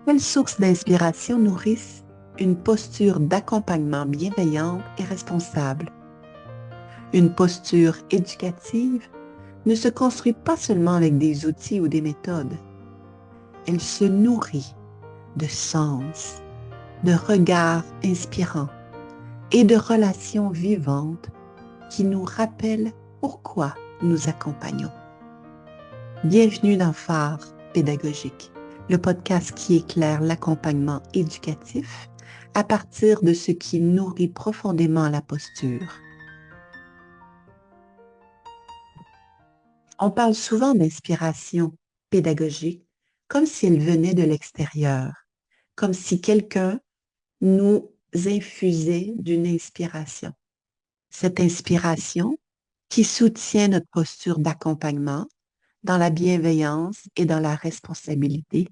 Quelles sources d'inspiration nourrissent une posture d'accompagnement bienveillante et responsable? Une posture éducative ne se construit pas seulement avec des outils ou des méthodes. Elle se nourrit de sens, de regards inspirants et de relations vivantes qui nous rappellent pourquoi nous accompagnons. Bienvenue dans Phare pédagogique, le podcast qui éclaire l'accompagnement éducatif à partir de ce qui nourrit profondément la posture. On parle souvent d'inspiration pédagogique comme si elle venait de l'extérieur, comme si quelqu'un nous infusait d'une inspiration. Cette inspiration qui soutient notre posture d'accompagnement dans la bienveillance et dans la responsabilité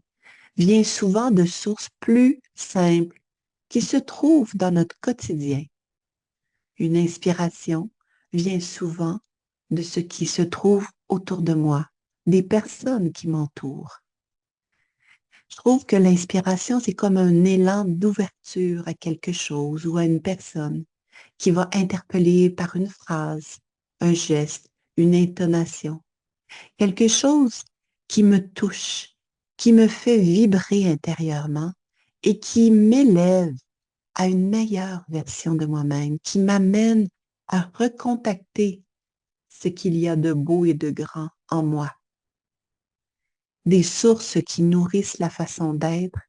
vient souvent de sources plus simples qui se trouvent dans notre quotidien. Une inspiration vient souvent de ce qui se trouve autour de moi, des personnes qui m'entourent. Je trouve que l'inspiration, c'est comme un élan d'ouverture à quelque chose ou à une personne qui va interpeller par une phrase, un geste, une intonation, quelque chose qui me touche, qui me fait vibrer intérieurement et qui m'élève à une meilleure version de moi-même, qui m'amène à recontacter ce qu'il y a de beau et de grand en moi. Des sources qui nourrissent la façon d'être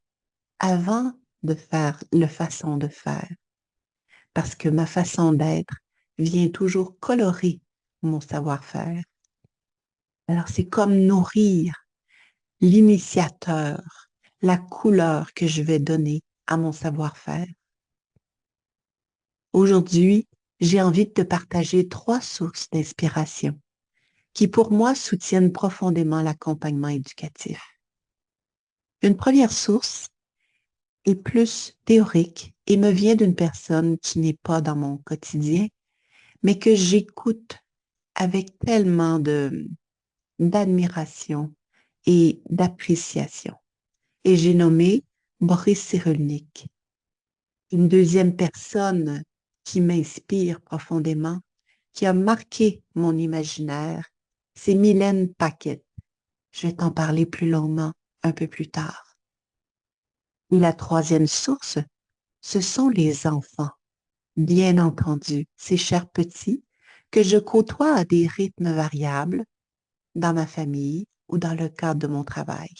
avant de faire le façon de faire. Parce que ma façon d'être vient toujours colorer mon savoir-faire. Alors c'est comme nourrir l'initiateur, la couleur que je vais donner à mon savoir-faire. Aujourd'hui, j'ai envie de te partager 3 sources d'inspiration qui, pour moi, soutiennent profondément l'accompagnement éducatif. Une première source est plus théorique et me vient d'une personne qui n'est pas dans mon quotidien, mais que j'écoute avec tellement d'admiration et d'appréciation. Et j'ai nommé Boris Cyrulnik. Une deuxième personne qui m'inspire profondément, qui a marqué mon imaginaire, c'est Mylène Paquette. Je vais t'en parler plus longuement un peu plus tard. Et la troisième source, ce sont les enfants. Bien entendu, ces chers petits que je côtoie à des rythmes variables dans ma famille ou dans le cadre de mon travail.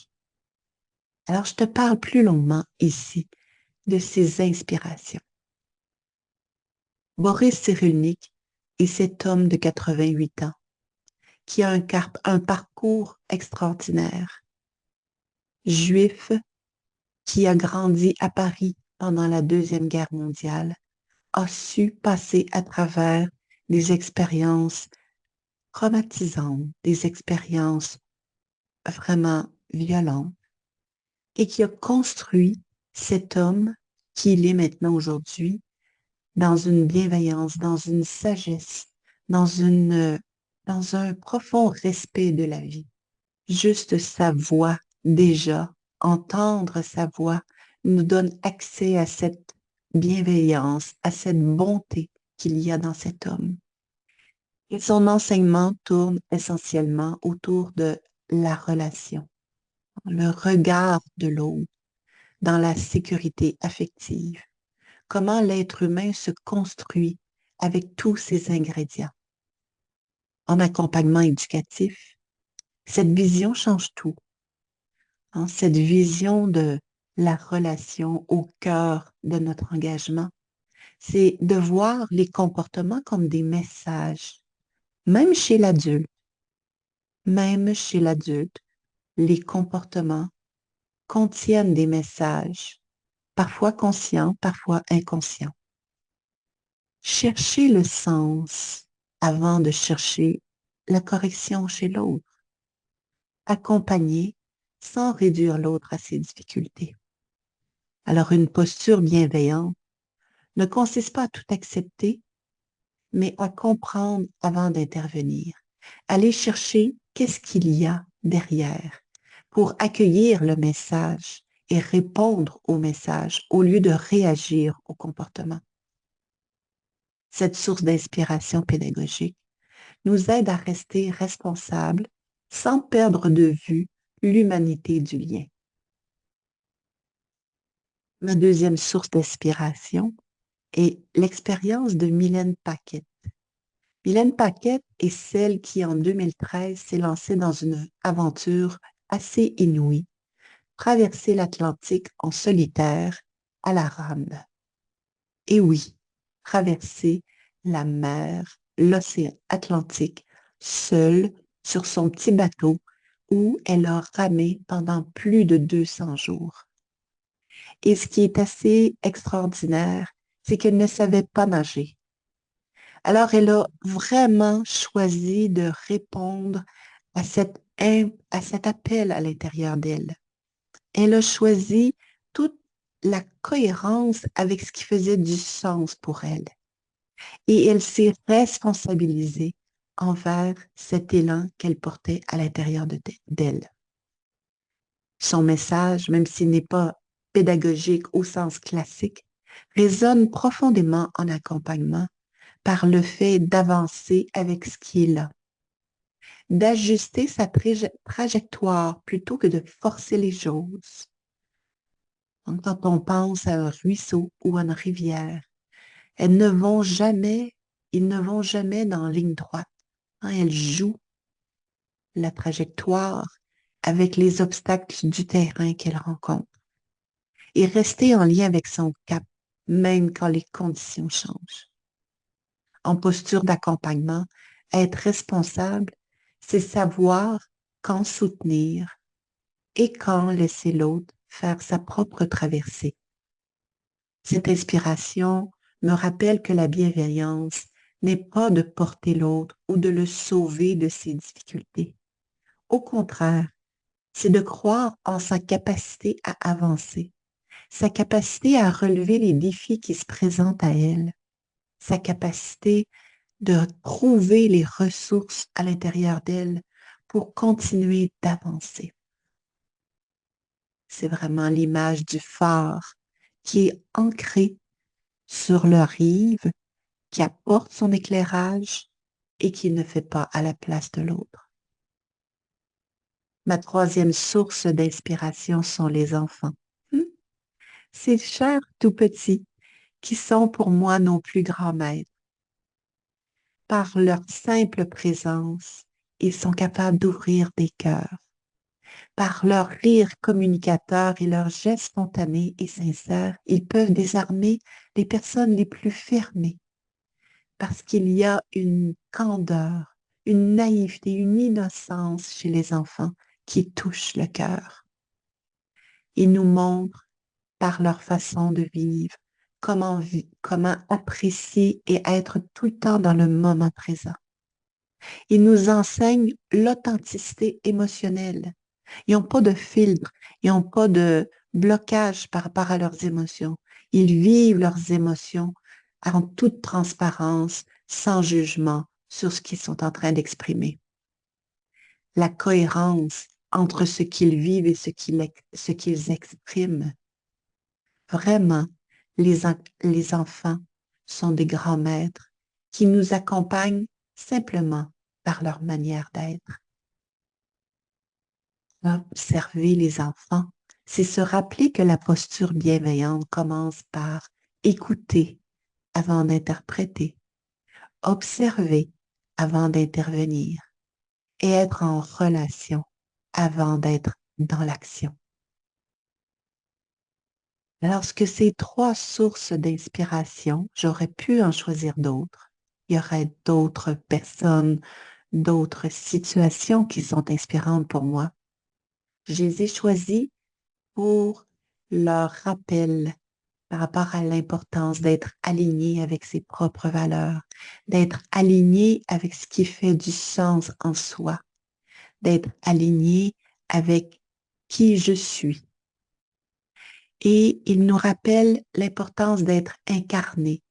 Alors, je te parle plus longuement ici de ces inspirations. Boris Cyrulnik est cet homme de 88 ans qui a un parcours extraordinaire. Juif qui a grandi à Paris pendant la Deuxième Guerre mondiale, a su passer à travers des expériences traumatisantes, des expériences vraiment violentes, et qui a construit cet homme qui il est maintenant aujourd'hui dans une bienveillance, dans une sagesse, dans dans un profond respect de la vie. Juste sa voix, déjà, entendre sa voix nous donne accès à cette bienveillance, à cette bonté qu'il y a dans cet homme. Et son enseignement tourne essentiellement autour de la relation, le regard de l'autre, dans la sécurité affective. Comment l'être humain se construit avec tous ces ingrédients. En accompagnement éducatif, cette vision change tout. Cette vision de la relation au cœur de notre engagement, c'est de voir les comportements comme des messages. Même chez l'adulte, même chez l'adulte, les comportements contiennent des messages, parfois conscients, parfois inconscients. Chercher le sens avant de chercher la correction chez l'autre. Accompagner sans réduire l'autre à ses difficultés. Alors, une posture bienveillante ne consiste pas à tout accepter, mais à comprendre avant d'intervenir. Aller chercher qu'est-ce qu'il y a derrière pour accueillir le message et répondre au message au lieu de réagir au comportement. Cette source d'inspiration pédagogique nous aide à rester responsables sans perdre de vue l'humanité du lien. Ma deuxième source d'inspiration est l'expérience de Mylène Paquette. Mylène Paquette est celle qui, en 2013, s'est lancée dans une aventure assez inouïe, traverser l'Atlantique en solitaire à la rame. Et oui, traverser la mer, l'océan Atlantique, seule sur son petit bateau où elle a ramé pendant plus de 200 jours. Et ce qui est assez extraordinaire, c'est qu'elle ne savait pas nager. Alors, elle a vraiment choisi de répondre à cet appel à l'intérieur d'elle. Elle a choisi toute la cohérence avec ce qui faisait du sens pour elle. Et elle s'est responsabilisée envers cet élan qu'elle portait à l'intérieur d'elle. Son message, même s'il n'est pas pédagogique au sens classique, résonne profondément en accompagnement par le fait d'avancer avec ce qui est là, d'ajuster sa trajectoire plutôt que de forcer les choses. Donc, quand on pense à un ruisseau ou à une rivière, elles ne vont jamais, ils ne vont jamais dans ligne droite. Hein, elles jouent la trajectoire avec les obstacles du terrain qu'elles rencontrent et rester en lien avec son cap, même quand les conditions changent. En posture d'accompagnement, être responsable, c'est savoir quand soutenir et quand laisser l'autre faire sa propre traversée. Cette inspiration me rappelle que la bienveillance n'est pas de porter l'autre ou de le sauver de ses difficultés. Au contraire, c'est de croire en sa capacité à avancer, sa capacité à relever les défis qui se présentent à elle, sa capacité de trouver les ressources à l'intérieur d'elle pour continuer d'avancer. C'est vraiment l'image du phare qui est ancré sur le rive, qui apporte son éclairage et qui ne fait pas à la place de l'autre. Ma troisième source d'inspiration sont les enfants. Ces chers tout petits qui sont pour moi nos plus grands maîtres. Par leur simple présence, ils sont capables d'ouvrir des cœurs. Par leur rire communicateur et leurs gestes spontanés et sincères, ils peuvent désarmer les personnes les plus fermées parce qu'il y a une candeur, une naïveté, une innocence chez les enfants qui touche le cœur. Ils nous montrent par leur façon de vivre comment apprécier et être tout le temps dans le moment présent. Ils nous enseignent l'authenticité émotionnelle. Ils n'ont pas de filtre, ils n'ont pas de blocage par rapport à leurs émotions. Ils vivent leurs émotions en toute transparence, sans jugement sur ce qu'ils sont en train d'exprimer. La cohérence entre ce qu'ils vivent et ce qu'ils expriment. Vraiment, les enfants sont des grands maîtres qui nous accompagnent simplement par leur manière d'être. Observer les enfants, c'est se rappeler que la posture bienveillante commence par écouter avant d'interpréter, observer avant d'intervenir et être en relation avant d'être dans l'action. Lorsque ces trois sources d'inspiration, j'aurais pu en choisir d'autres. Il y aurait d'autres personnes, d'autres situations qui sont inspirantes pour moi. Je les ai choisies pour leur rappel par rapport à l'importance d'être aligné avec ses propres valeurs, d'être aligné avec ce qui fait du sens en soi, d'être aligné avec qui je suis. Et il nous rappelle l'importance d'être incarné,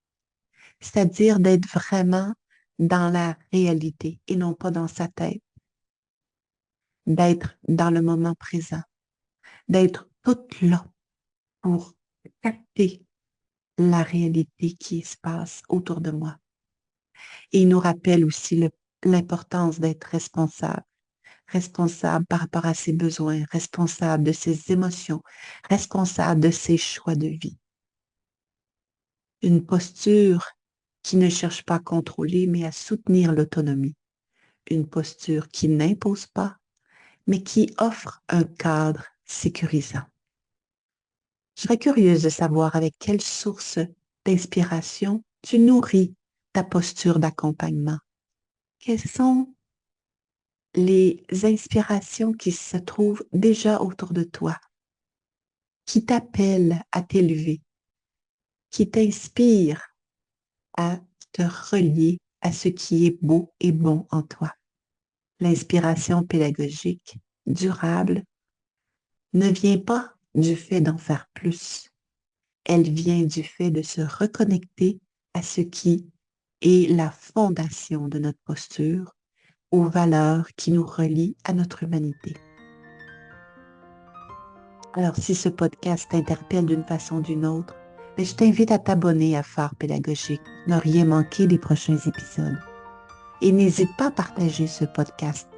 c'est-à-dire d'être vraiment dans la réalité et non pas dans sa tête, d'être dans le moment présent, d'être toutes là pour capter la réalité qui se passe autour de moi. Et il nous rappelle aussi l'importance d'être responsable, responsable par rapport à ses besoins, responsable de ses émotions, responsable de ses choix de vie. Une posture qui ne cherche pas à contrôler, mais à soutenir l'autonomie. Une posture qui n'impose pas, mais qui offre un cadre sécurisant. Je serais curieuse de savoir avec quelle source d'inspiration tu nourris ta posture d'accompagnement. Quelles sont les inspirations qui se trouvent déjà autour de toi, qui t'appellent à t'élever, qui t'inspirent à te relier à ce qui est beau et bon en toi. L'inspiration pédagogique durable ne vient pas du fait d'en faire plus. Elle vient du fait de se reconnecter à ce qui est la fondation de notre posture, aux valeurs qui nous relient à notre humanité. Alors, si ce podcast t'interpelle d'une façon ou d'une autre, je t'invite à t'abonner à Phare Pédagogique, ne rien manquer des prochains épisodes. Et n'hésite pas à partager ce podcast,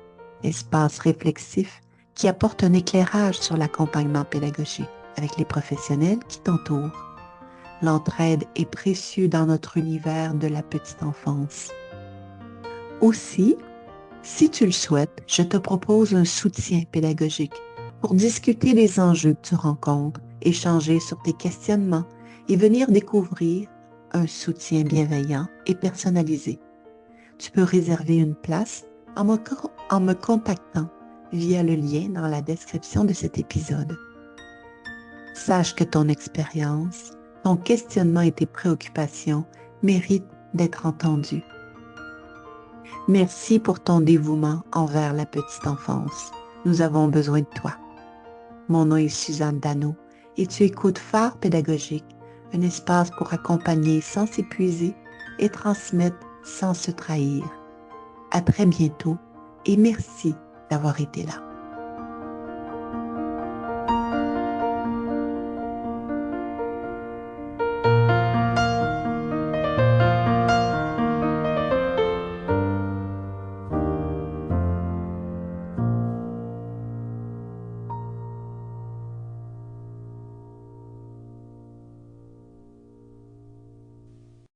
espace réflexif qui apporte un éclairage sur l'accompagnement pédagogique avec les professionnels qui t'entourent. L'entraide est précieuse dans notre univers de la petite enfance. Aussi, si tu le souhaites, je te propose un soutien pédagogique pour discuter des enjeux que tu rencontres, échanger sur tes questionnements et venir découvrir un soutien bienveillant et personnalisé. Tu peux réserver une place en me contactant via le lien dans la description de cet épisode. Sache que ton expérience, ton questionnement et tes préoccupations méritent d'être entendus. Merci pour ton dévouement envers la petite enfance. Nous avons besoin de toi. Mon nom est Suzanne Dano et tu écoutes Phare Pédagogique, un espace pour accompagner sans s'épuiser et transmettre sans se trahir. À très bientôt et merci d'avoir été là.